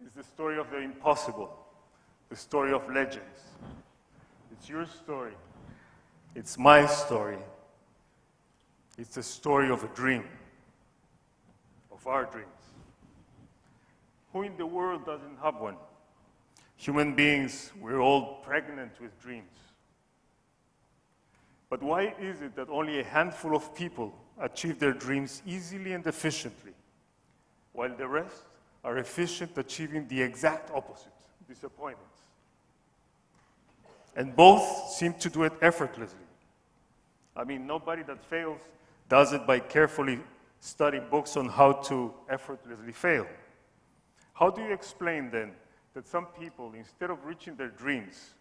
is the story of the impossible, the story of legends. It's your story. It's my story. It's the story of a dream, of our dreams. Who in the world doesn't have one? Human beings, we're all pregnant with dreams. But why is it that only a handful of people achieve their dreams easily and efficiently, while the rest are efficient achieving the exact opposite, disappointments? And both seem to do it effortlessly. I mean, nobody that fails does it by carefully studying books on how to effortlessly fail. How do you explain then that some people, instead of reaching their dreams,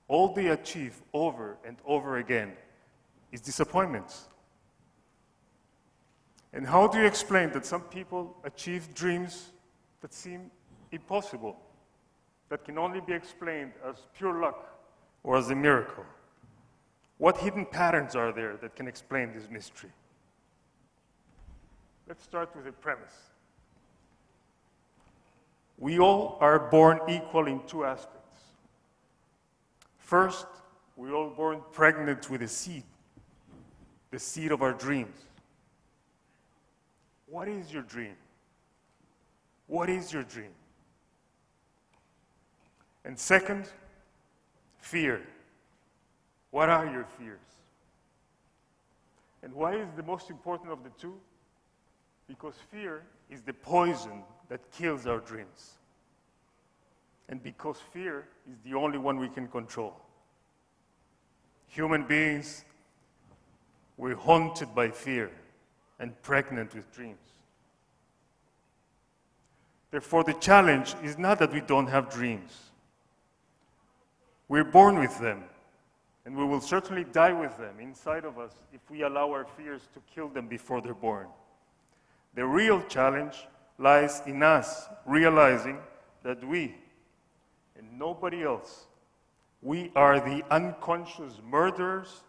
all they achieve over and over again is disappointments? And how do you explain that some people achieve dreams that seem impossible, that can only be explained as pure luck or as a miracle? What hidden patterns are there that can explain this mystery? Let's start with a premise. We all are born equal in two aspects. First, we're all born pregnant with a seed, the seed of our dreams. What is your dream? What is your dream? And second, fear. What are your fears? And why is the most important of the two? Because fear is the poison that kills our dreams. And because fear is the only one we can control. Human beings, we're haunted by fear and pregnant with dreams. Therefore, the challenge is not that we don't have dreams. We're born with them, and we will certainly die with them inside of us if we allow our fears to kill them before they're born. The real challenge lies in us realizing that we, and nobody else, we are the unconscious murderers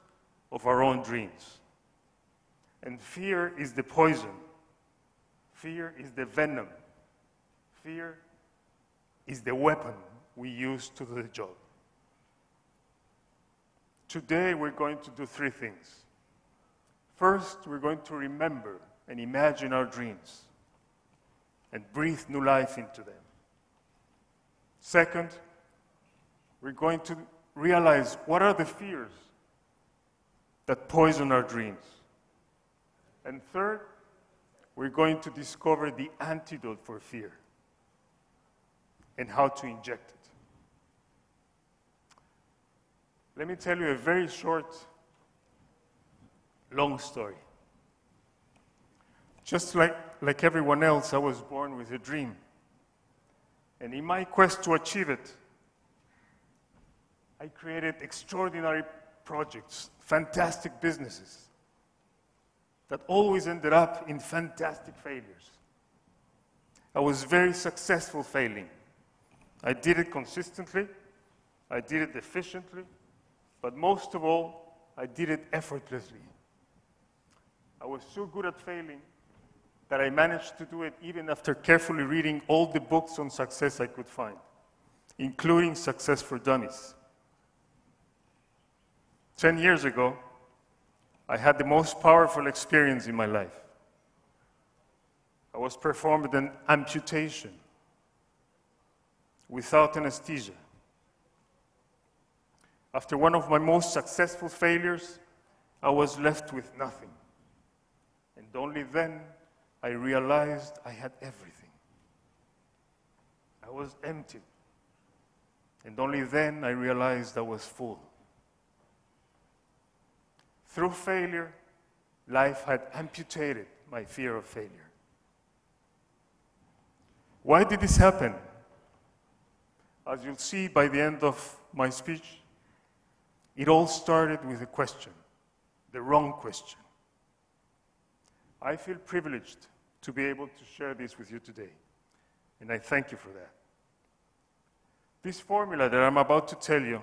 of our own dreams. And fear is the poison. Fear is the venom. Fear is the weapon we use to do the job. Today, we're going to do three things. First, we're going to remember and imagine our dreams and breathe new life into them. Second, we're going to realize what are the fears that poison our dreams. And third, we're going to discover the antidote for fear and how to inject it. Let me tell you a very short, long story. Just like everyone else, I was born with a dream. And in my quest to achieve it, I created extraordinary projects, fantastic businesses that always ended up in fantastic failures. I was very successful failing. I did it consistently, I did it efficiently, but most of all, I did it effortlessly. I was so good at failing that I managed to do it even after carefully reading all the books on success I could find, including Success for Dummies. 10 years ago, I had the most powerful experience in my life. I was performed an amputation without anesthesia. After one of my most successful failures, I was left with nothing. And only then I realized I had everything. I was empty. And only then I realized I was full. Through failure, life had amputated my fear of failure. Why did this happen? As you'll see by the end of my speech, it all started with a question, the wrong question. I feel privileged to be able to share this with you today, and I thank you for that. This formula that I'm about to tell you,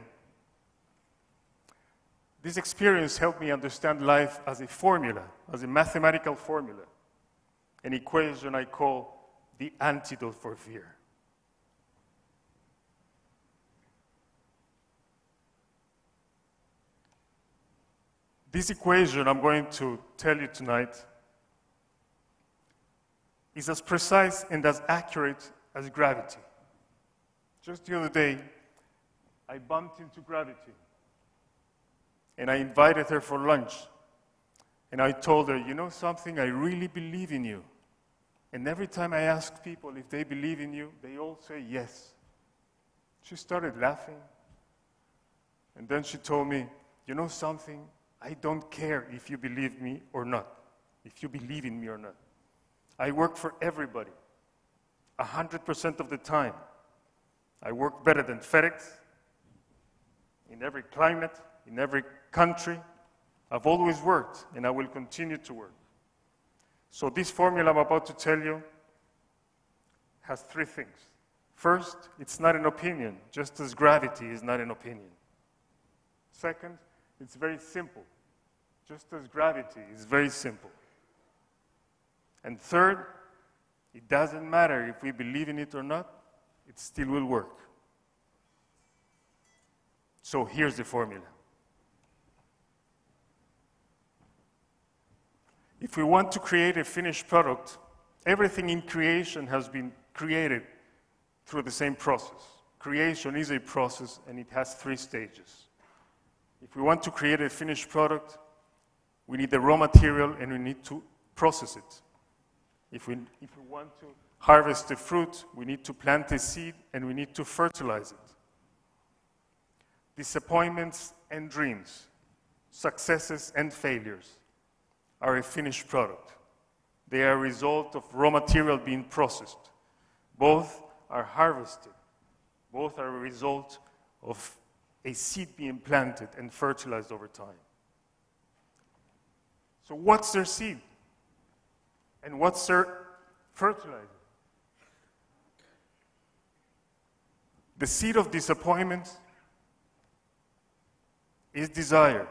this experience helped me understand life as a formula, as a mathematical formula, an equation I call the antidote for fear. This equation I'm going to tell you tonight is as precise and as accurate as gravity. Just the other day, I bumped into gravity, and I invited her for lunch. And I told her, you know something, I really believe in you. And every time I ask people if they believe in you, they all say yes. She started laughing. And then she told me, you know something, I don't care if you believe me or not, if you believe in me or not. I work for everybody, 100% of the time. I work better than FedEx, in every climate, in every country. I've always worked, and I will continue to work. So this formula I'm about to tell you has three things. First, it's not an opinion, just as gravity is not an opinion. Second, it's very simple, just as gravity is very simple. And third, it doesn't matter if we believe in it or not, it still will work. So here's the formula. If we want to create a finished product, everything in creation has been created through the same process. Creation is a process, and it has three stages. If we want to create a finished product, we need the raw material, and we need to process it. If we want to harvest the fruit, we need to plant a seed, and we need to fertilize it. Disappointments and dreams, successes and failures are a finished product. They are a result of raw material being processed. Both are harvested. Both are a result of a seed being planted and fertilized over time. So what's their seed? And what's their fertilizer? The seed of disappointment is desire.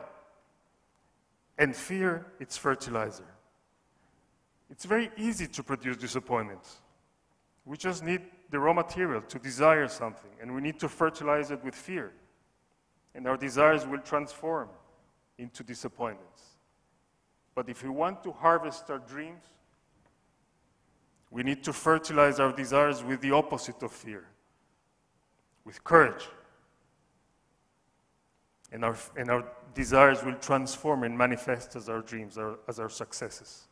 And fear, it's fertilizer. It's very easy to produce disappointments. We just need the raw material to desire something, and we need to fertilize it with fear. And our desires will transform into disappointments. But if we want to harvest our dreams, we need to fertilize our desires with the opposite of fear, with courage. And our desires will transform and manifest as our dreams, as our successes.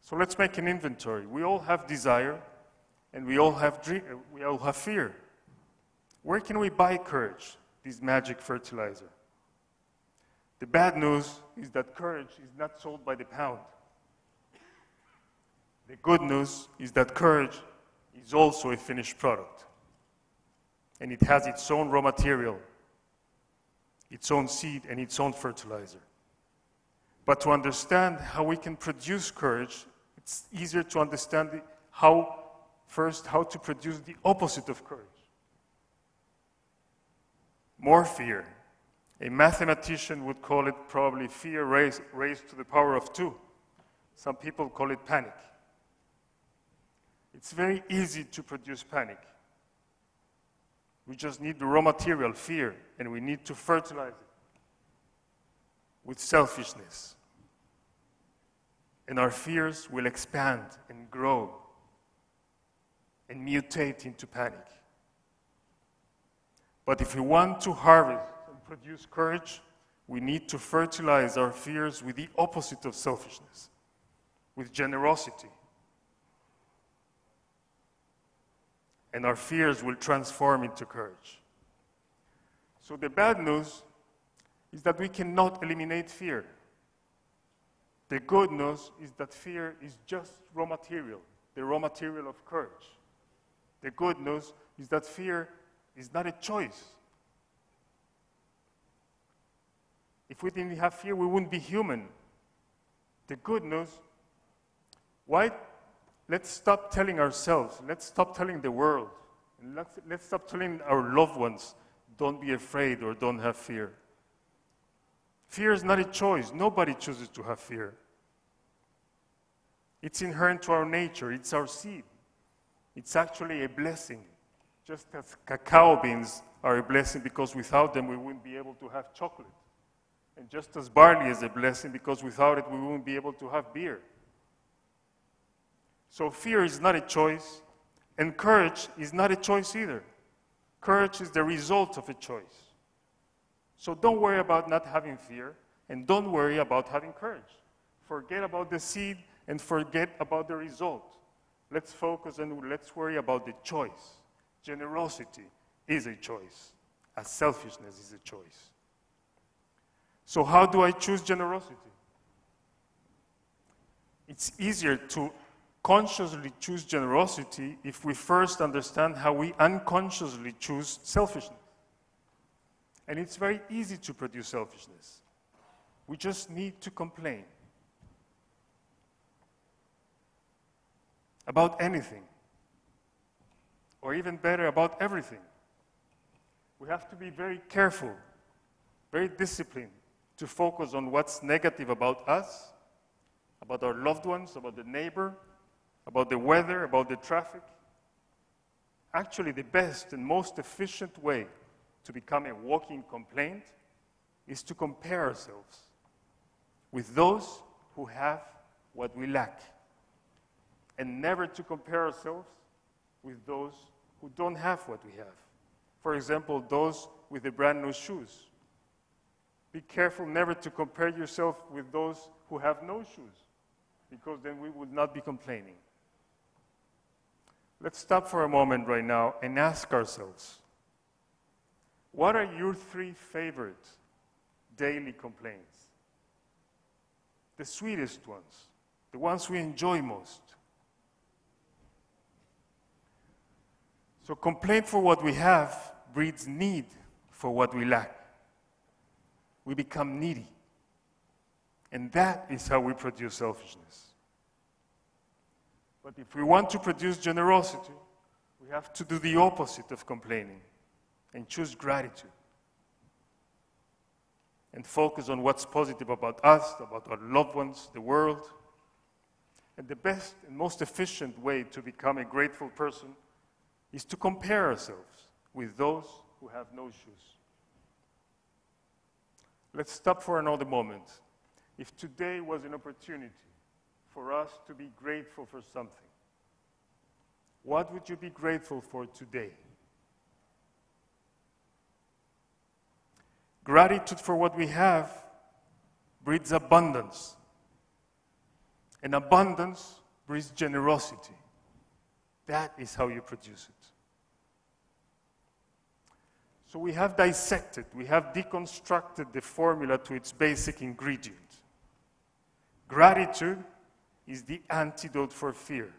So let's make an inventory. We all have desire, and we all have fear. Where can we buy courage, this magic fertilizer? The bad news is that courage is not sold by the pound. The good news is that courage is also a finished product, and it has its own raw material, its own seed, and its own fertilizer. But to understand how we can produce courage, it's easier to understand how to produce the opposite of courage. More fear. A mathematician would call it probably fear raised to the power of 2. Some people call it panic. It's very easy to produce panic. We just need the raw material, fear, and we need to fertilize it with selfishness. And our fears will expand and grow and mutate into panic. But if we want to harvest and produce courage, we need to fertilize our fears with the opposite of selfishness, with generosity. And our fears will transform into courage. So the bad news is that we cannot eliminate fear. The good news is that fear is just raw material, the raw material of courage. The good news is that fear is not a choice. If we didn't have fear, we wouldn't be human. The good news, let's stop telling ourselves, let's stop telling the world, and let's stop telling our loved ones, don't be afraid or don't have fear. Fear is not a choice. Nobody chooses to have fear. It's inherent to our nature. It's our seed. It's actually a blessing. Just as cacao beans are a blessing because without them we wouldn't be able to have chocolate. And just as barley is a blessing, because without it we wouldn't be able to have beer. So fear is not a choice, and courage is not a choice either. Courage is the result of a choice. So don't worry about not having fear, and don't worry about having courage. Forget about the seed and forget about the result. Let's focus and let's worry about the choice. Generosity is a choice, as selfishness is a choice. So how do I choose generosity? It's easier to consciously choose generosity if we first understand how we unconsciously choose selfishness. And it's very easy to produce selfishness. We just need to complain about anything, or even better, about everything. We have to be very careful, very disciplined, to focus on what's negative about us, about our loved ones, about the neighbor, about the weather, about the traffic. Actually, the best and most efficient way to become a walking complaint is to compare ourselves with those who have what we lack, and never to compare ourselves with those who don't have what we have. For example, those with the brand new shoes. Be careful never to compare yourself with those who have no shoes, because then we would not be complaining. Let's stop for a moment right now and ask ourselves, what are your 3 favorite daily complaints? The sweetest ones, the ones we enjoy most. So complaint for what we have breeds need for what we lack. We become needy. And that is how we produce selfishness. But if we want to produce generosity, we have to do the opposite of complaining and choose gratitude. And focus on what's positive about us, about our loved ones, the world. And the best and most efficient way to become a grateful person is to compare ourselves with those who have no shoes. Let's stop for another moment. If today was an opportunity for us to be grateful for something, what would you be grateful for today? Gratitude for what we have breeds abundance. And abundance breeds generosity. That is how you produce it. So we have dissected, we have deconstructed the formula to its basic ingredient. Gratitude is the antidote for fear.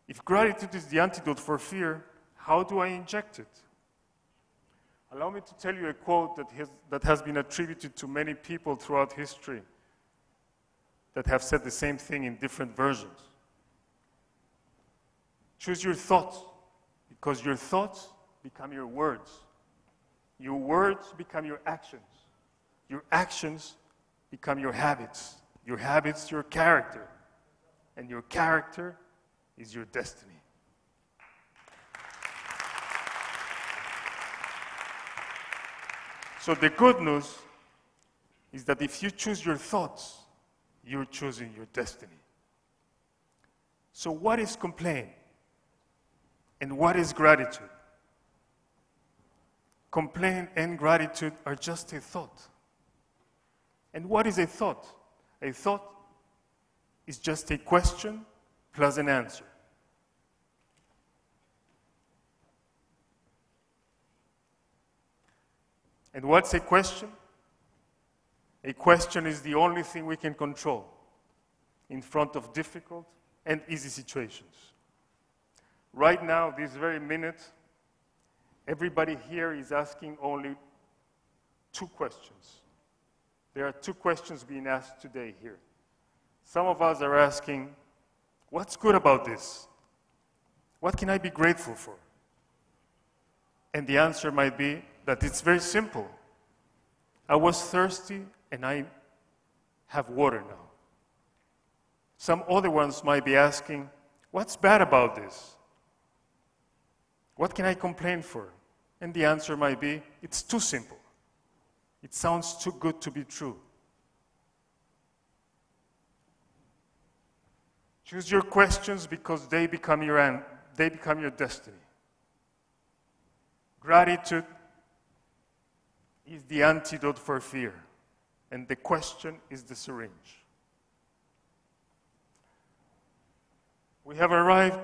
If gratitude is the antidote for fear, how do I inject it? Allow me to tell you a quote that has been attributed to many people throughout history that have said the same thing in different versions. Choose your thoughts, because your thoughts become your words. Your words become your actions. Your actions become your habits. Your habits, your character. And your character is your destiny. So the good news is that if you choose your thoughts, you're choosing your destiny. So what is complaint? And what is gratitude? Complaint and gratitude are just a thought. And what is a thought? A thought is just a question plus an answer. And what's a question? A question is the only thing we can control in front of difficult and easy situations. Right now, this very minute, everybody here is asking only 2 questions. There are 2 questions being asked today here. Some of us are asking, what's good about this? What can I be grateful for? And the answer might be that it's very simple. I was thirsty and I have water now. Some other ones might be asking, what's bad about this? What can I complain for? And the answer might be, it's too simple. It sounds too good to be true. Choose your questions because they become your destiny. Gratitude is the antidote for fear, and the question is the syringe. We have arrived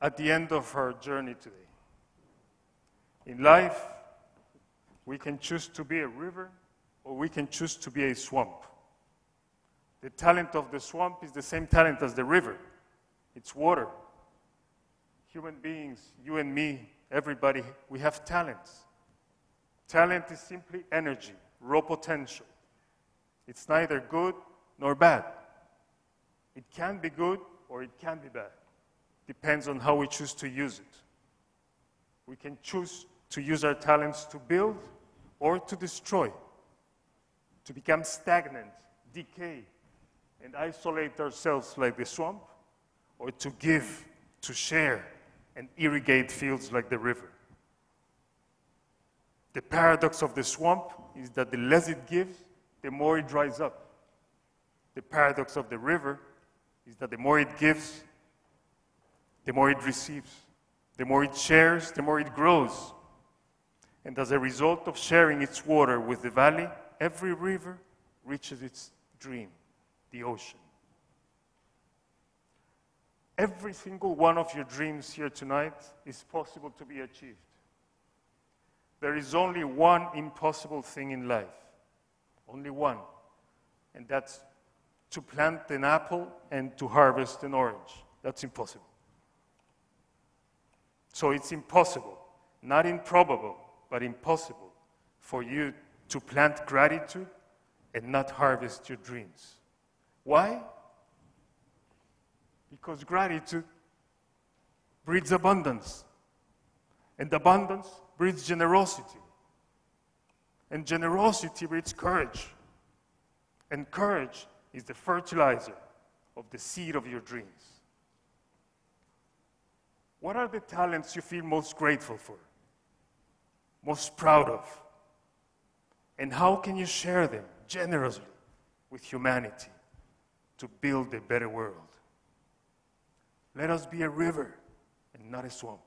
at the end of our journey today. In life, we can choose to be a river, or we can choose to be a swamp. The talent of the swamp is the same talent as the river. It's water. Human beings, you and me, everybody, we have talents. Talent is simply energy, raw potential. It's neither good nor bad. It can be good or it can be bad. Depends on how we choose to use it. We can choose to use our talents to build or to destroy, to become stagnant, decay, and isolate ourselves like the swamp, or to give, to share, and irrigate fields like the river. The paradox of the swamp is that the less it gives, the more it dries up. The paradox of the river is that the more it gives, the more it receives. The more it shares, the more it grows. And as a result of sharing its water with the valley, every river reaches its dream, the ocean. Every single one of your dreams here tonight is possible to be achieved. There is only one impossible thing in life, only one, and that's to plant an apple and to harvest an orange. That's impossible. So it's impossible, not improbable, but impossible for you to plant gratitude and not harvest your dreams. Why? Because gratitude breeds abundance, and abundance breeds generosity, and generosity breeds courage, and courage is the fertilizer of the seed of your dreams. What are the talents you feel most grateful for, most proud of? And how can you share them generously with humanity to build a better world? Let us be a river and not a swamp.